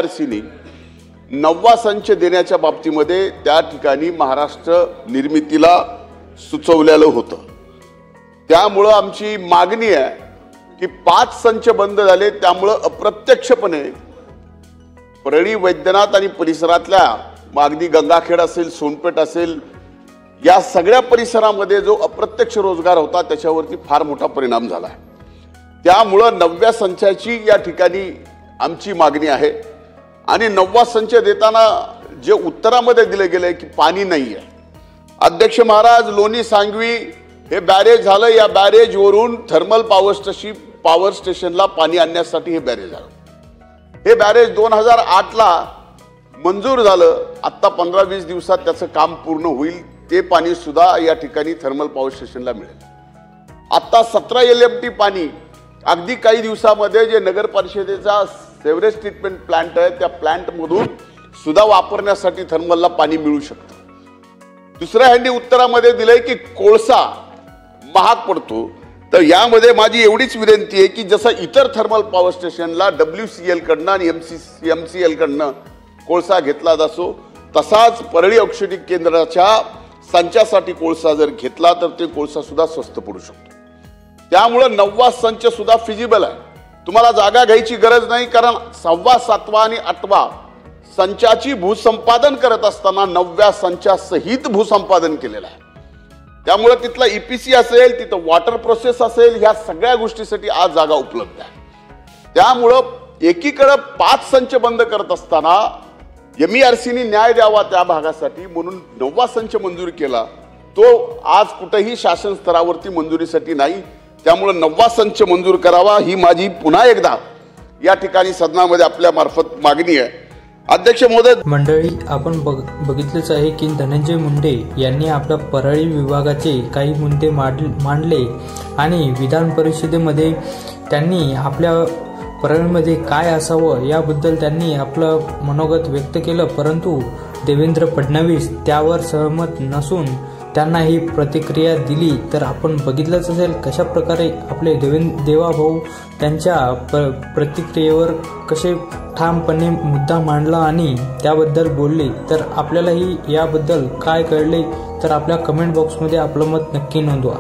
MERCनी 9वा संच देण्याच्या बाबतीमध्ये त्या ठिकाणी महाराष्ट्र निर्मितीला सुचवलेलं होतं। त्यामुळे आमची मागणी आहे की 5 संच बंद झाले, त्यामुळे अप्रत्यक्षपणे परळी, वैद्यनाथ आणि परिसरातल्या अगदी गंगाखेड असेल, सोनपेठ असेल, या सगळ्या परिसरामध्ये जो अप्रत्यक्ष रोजगार होता त्याच्यावरती फार मोठा परिणाम झाला आहे। त्यामुळे 9व्या संचाची या ठिकाणी आमची मागणी आहे। आणि 9वा संच देताना जे उत्तरामध्ये दिले गेले की पाणी नाही आहे। अध्यक्ष महाराज, लोणी सांगवी हे बॅरेज झालं, या बॅरेज वरून थर्मल पॉवर स्टेशनला पाणी आणण्यासाठी हे बॅरेज झालं। हे बॅरेज 2008 ला मंजूर झालं। आता 15-20 दिवसात त्याचं काम पूर्ण होईल। ते पाणी सुद्धा या ठिकाणी थर्मल पॉवर स्टेशनला मिळेल। आता 17 LMT पाणी अगदी काही दिवसामध्ये जे नगर परिषदेचा सेवरेज ट्रीटमेंट प्लांट आहे त्या प्लांट मधून सुद्धा वापरण्यासाठी थर्मलला पाणी मिळू शकतं। दुसऱ्या हँडी उत्तरामध्ये दिलंय की कोळसा महाग पडतो। तर यामध्ये माझी एवढीच विनंती आहे की जसं इतर थर्मल पॉवर स्टेशनला WCL कडनं आणि MCL कडनं कोळसा घेतला जातो, तसाच परळी औद्योगिक केंद्राच्या संचासाठी कोळसा जर घेतला तर ते कोळसा सुद्धा स्वस्त पडू शकतो। त्यामुळे 9वा संच सुद्धा फिजिबल आहे। तुम्हाला जागा घ्यायची गरज नाही, कारण 6वा, 7वा आणि 8वा संचाची भूसंपादन करत असताना 9व्या संचासहित भूसंपादन केलेलं आहे। त्यामुळे तिथला EPC असेल, तिथं वॉटर प्रोसेस असेल, ह्या सगळ्या गोष्टीसाठी आज जागा उपलब्ध आहे। त्यामुळे एकीकडे 5 संच बंद करत असताना MERCनी न्याय द्यावा त्या भागासाठी म्हणून 9वा संच मंजूर केला। तो आज कुठेही शासन स्तरावरती मंजुरीसाठी नाही। त्यामुळे 9वा संच मंजूर करावा ही माझी पुन्हा एकदा या ठिकाणी सदनामध्ये आपल्या मार्फत मागणी आहे। अध्यक्ष महोदय, मंडळी, आपण बघितलेच आहे की धनंजय मुंडे यांनी आपल्या परळी विभागाचे काही मुद्दे मांडले आणि विधान परिषदेमध्ये त्यांनी आपल्या परळीमध्ये काय असावं याबद्दल त्यांनी आपलं मनोगत व्यक्त केलं। परंतु देवेंद्र फडणवीस त्यावर सहमत नसून त्यांना ही प्रतिक्रिया दिली। तर आपण बघितलंच असेल कशा प्रकारे आपले देवाभाऊ त्यांच्या प्रतिक्रियेवर कसे ठामपणे मुद्दा मांडला आणि त्याबद्दल बोलले। तर आपल्यालाही याबद्दल काय कळले तर आपल्या कमेंट बॉक्समध्ये आपलं मत नक्की नोंदवा।